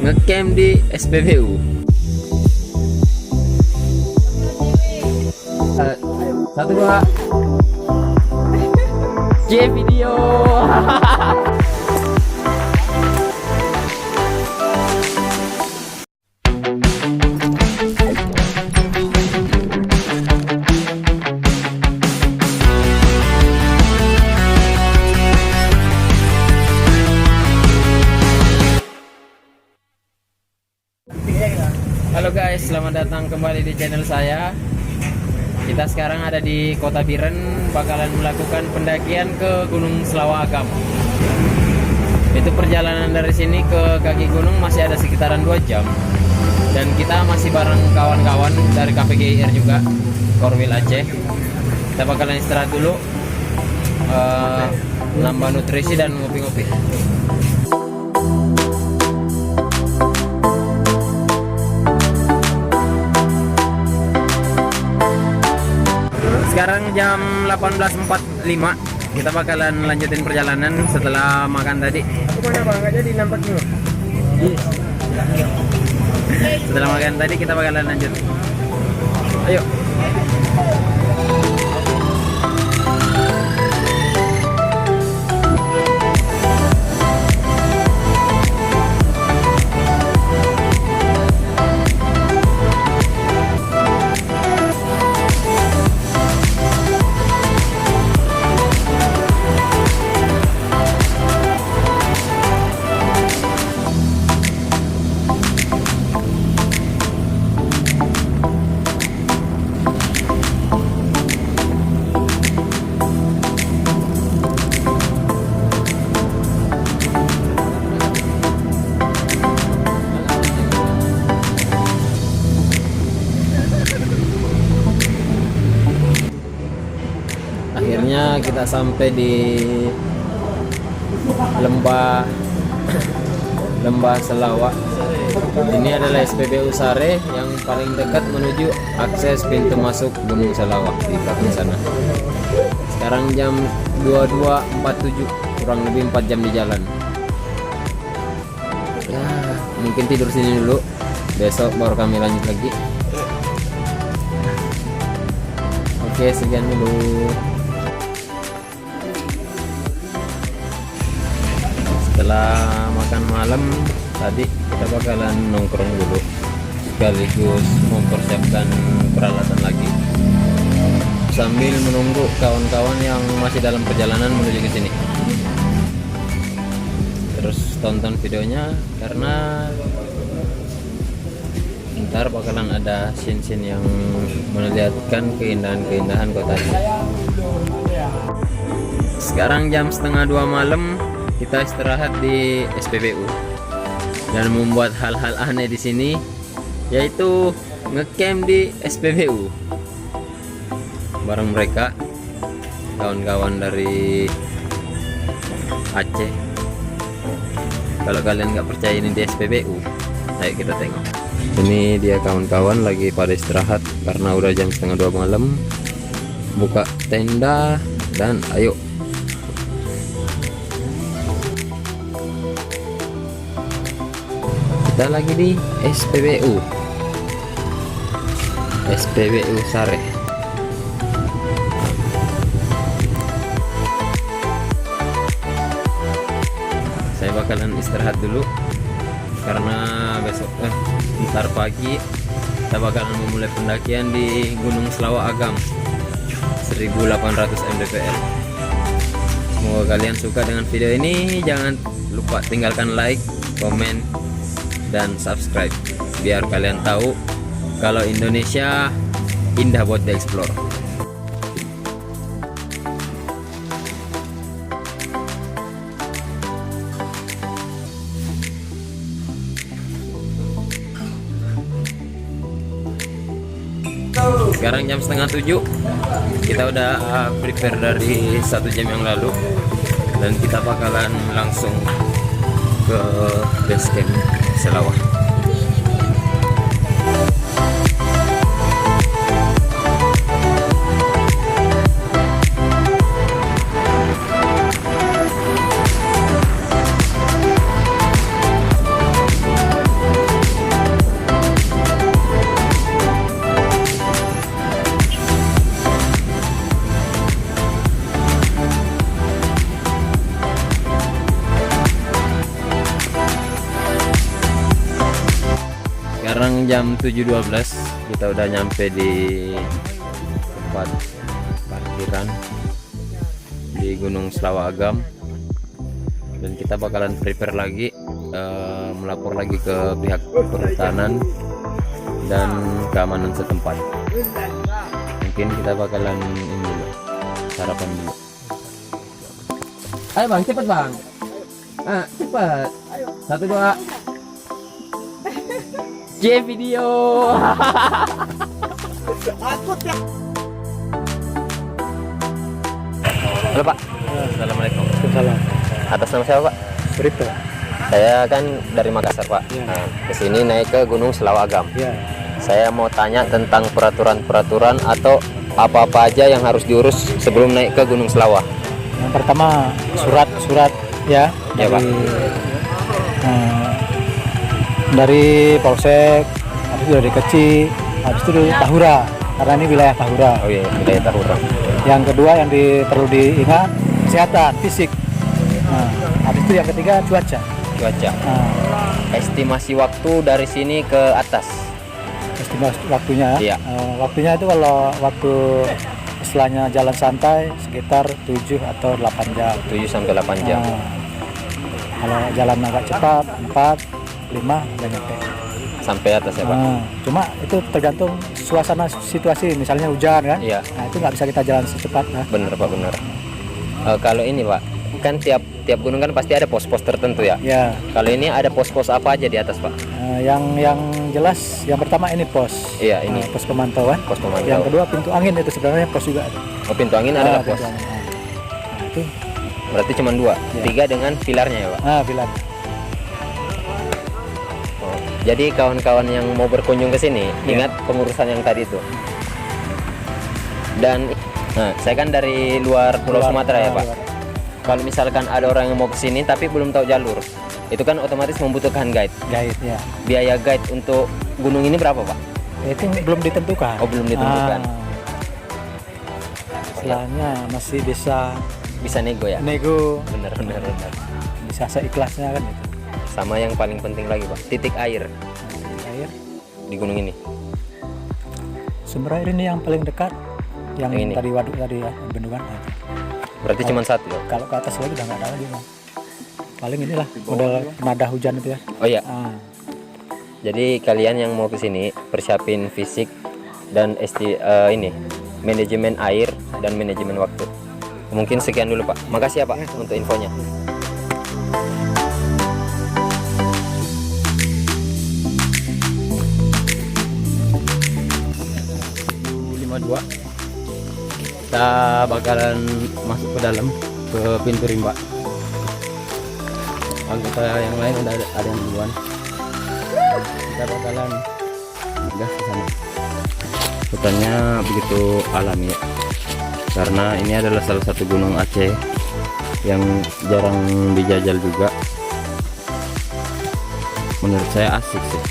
ngecamp di SPBU. Satu dua, video. Halo guys, selamat datang kembali di channel saya. Kita sekarang ada di Kota Biren, bakalan melakukan pendakian ke Gunung Selawagam. Itu perjalanan dari sini ke kaki gunung masih ada sekitaran 2 jam. Dan kita masih bareng kawan-kawan dari KPGIR juga, Korwil Aceh. Kita bakalan istirahat dulu, nambah nutrisi dan ngopi-ngopi. Sekarang jam 18.45. Kita bakalan lanjutin perjalanan setelah makan tadi. Aku mana bang, nggak jadi nampak dulu. Setelah makan tadi kita bakalan lanjut. Ayo. Akhirnya kita sampai di lembah Selawak. Ini adalah SPBU Sare yang paling dekat menuju akses pintu masuk Gunung Selawak di belakang sana. Sekarang jam 22.47, kurang lebih 4 jam di jalan. Ya, mungkin tidur sini dulu, besok baru kami lanjut lagi. Oke, sekian dulu. Setelah makan malam tadi kita bakalan nongkrong dulu, sekaligus mempersiapkan peralatan lagi sambil menunggu kawan-kawan yang masih dalam perjalanan menuju ke sini. Terus tonton videonya karena ntar bakalan ada scene-scene yang memperlihatkan keindahan-keindahan kotanya. Sekarang jam 1:30 malam. Kita istirahat di SPBU dan membuat hal-hal aneh di sini, yaitu ngecamp di SPBU bareng mereka, kawan-kawan dari Aceh. Kalau kalian nggak percaya ini di SPBU, ayo kita tengok. Ini dia kawan-kawan lagi pada istirahat karena udah jam 1:30 malam. Buka tenda dan ayo. Kita lagi di SPBU Sare. Saya bakalan istirahat dulu karena besok ntar pagi kita bakalan memulai pendakian di Gunung Selawagam 1800 mdpl. Semoga kalian suka dengan video ini. Jangan lupa tinggalkan like, komen, dan subscribe biar kalian tahu kalau Indonesia indah buat dieksplor. Sekarang jam 6:30. Kita udah prepare dari 1 jam yang lalu dan kita bakalan langsung ke base camp Selawak. Sekarang jam 7.12, kita udah nyampe di tempat parkiran di Gunung Selawa Agam, dan kita bakalan prepare lagi, melapor lagi ke pihak perhutanan dan keamanan setempat. Mungkin kita bakalan ini dulu, sarapan dulu. Ayo bang, cepet bang. Cepet. 1, 2. Video. Halo Pak. Assalamualaikum. Salam. Atas nama siapa Pak? Suripto. Saya kan dari Makassar Pak. Ya. Nah, kesini naik ke Gunung Selawa Agam. Ya. Saya mau tanya tentang peraturan-peraturan atau apa-apa aja yang harus diurus sebelum naik ke Gunung Selawa. Yang pertama surat ya. Ya, Pak. Dari Polsek, habis itu dari Keci, habis itu dari Tahura, karena ini wilayah Tahura. Oh iya, wilayah Tahura. Yang kedua yang perlu diingat kesehatan fisik. Habis itu yang ketiga cuaca. Cuaca. Estimasi waktu dari sini ke atas. Estimasi waktunya. Iya. Waktunya itu kalau waktu istilahnya jalan santai sekitar 7 atau 8 jam. 7 sampai 8 jam. Kalau jalan agak cepat 4, 5 udah nyampe. Sampai atas ya Pak. Cuma itu tergantung suasana situasi, misalnya hujan kan. Iya. Nah itu nggak bisa kita jalan secepat. Bener Pak, bener. Kalau ini Pak, kan tiap gunung kan pasti ada pos-pos tertentu ya. Ya. Kalau ini ada pos-pos apa aja di atas Pak? Yang jelas yang pertama ini pos. Iya ini. Pos pemantauan. Pos pemantau. Yang kedua pintu angin, itu sebenarnya pos juga. Oh, pintu angin adalah pos. Pintu angin. Nah, itu. Berarti cuma 2, Ya. 3 dengan pilarnya ya Pak. Pilar. Oh, jadi kawan-kawan yang mau berkunjung ke sini, Ya. ingat pengurusan yang tadi itu. Dan saya kan dari luar Pulau Sumatera ya Pak. Luar. Kalau misalkan ada orang yang mau ke sini tapi belum tahu jalur, itu kan otomatis membutuhkan guide. Guide ya. Biaya guide untuk gunung ini berapa Pak? Itu belum ditentukan. Oh, belum ditentukan. Istilahnya masih bisa nego ya? nego, Bener. bisa seikhlasnya kan itu. Sama yang paling penting lagi Pak, titik air Air, di gunung ini. sumber air ini yang paling dekat, yang Yang ini? tadi waduk tadi ya, bendungan. Berarti cuma 1 ya? Kalau ke atas lagi udah nggak ada lagi, Bang. Paling inilah model nada hujan itu ya. Oh iya, Ah, jadi kalian yang mau ke sini persiapin fisik dan ini manajemen air dan manajemen waktu. Mungkin sekian dulu Pak. Makasih ya Pak untuk infonya. Kita bakalan masuk ke dalam ke pintu rimba. Anggota yang lain ada yang duluan. Kita bakalan gas ke sana. Hutannya begitu alami ya. Karena ini adalah salah satu gunung Aceh yang jarang dijajal juga. Menurut saya asik sih.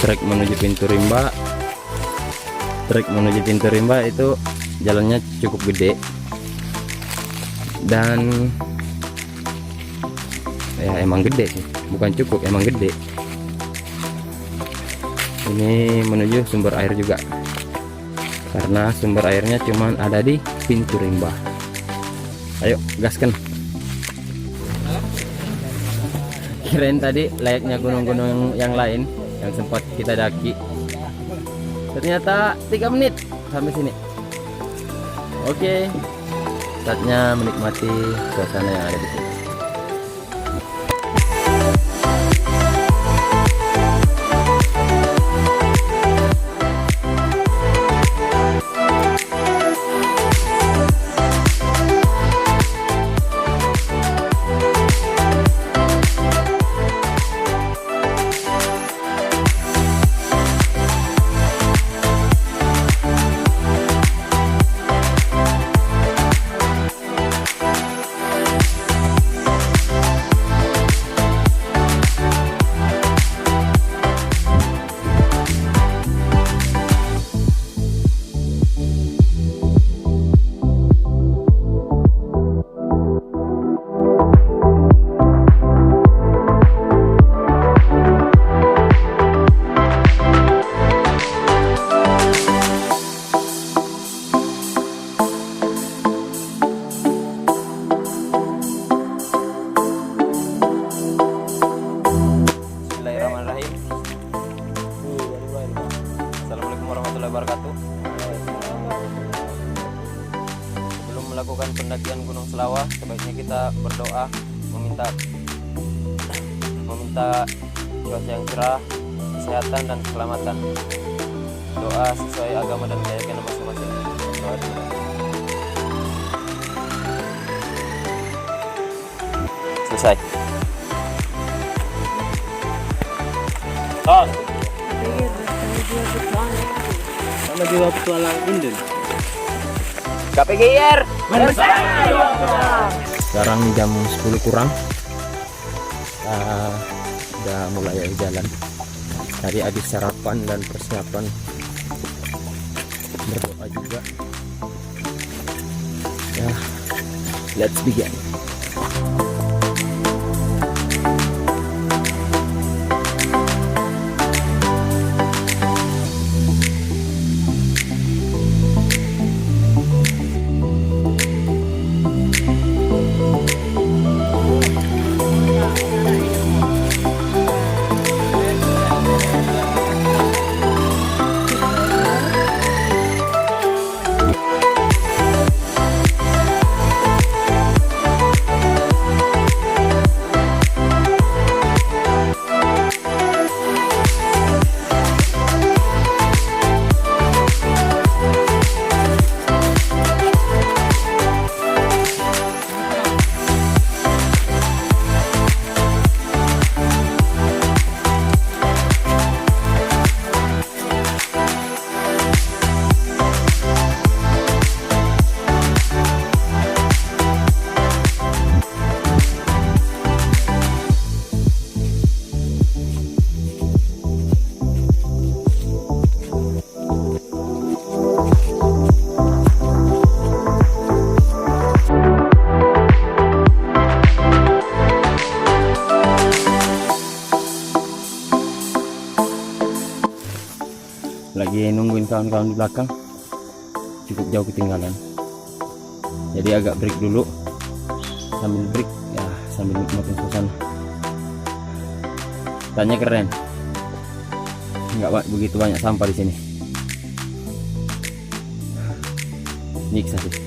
Trek menuju pintu rimba itu jalannya cukup gede dan ya emang gede sih, bukan cukup, emang gede. Ini menuju sumber air juga, karena sumber airnya cuman ada di pintu rimba. Ayo gaskan. Kirain tadi layaknya gunung-gunung yang lain yang sempat kita daki, ternyata 3 menit sampai sini. Oke, saatnya menikmati suasana yang ada di sini. Bismillahirrahmanirrahim. Assalamualaikum warahmatullahi wabarakatuh. Sebelum melakukan pendakian Gunung Selawa, sebaiknya kita berdoa meminta cuaca yang cerah, kesehatan dan keselamatan. Doa sesuai agama dan keyakinan masing-masing. Doa dulu. Selesai. Lagi waktu alang Inden. KPGR sekarang jam 10 kurang. Udah mulai jalan. Tadi habis sarapan dan persiapan berdoa juga. Ya, let's begin. Lagi nungguin kawan-kawan di belakang, cukup jauh ketinggalan, jadi agak break dulu. Sambil break ya sambil nikmatin suasana. Tanya keren, nggak begitu banyak sampah di sini. Niksa sih.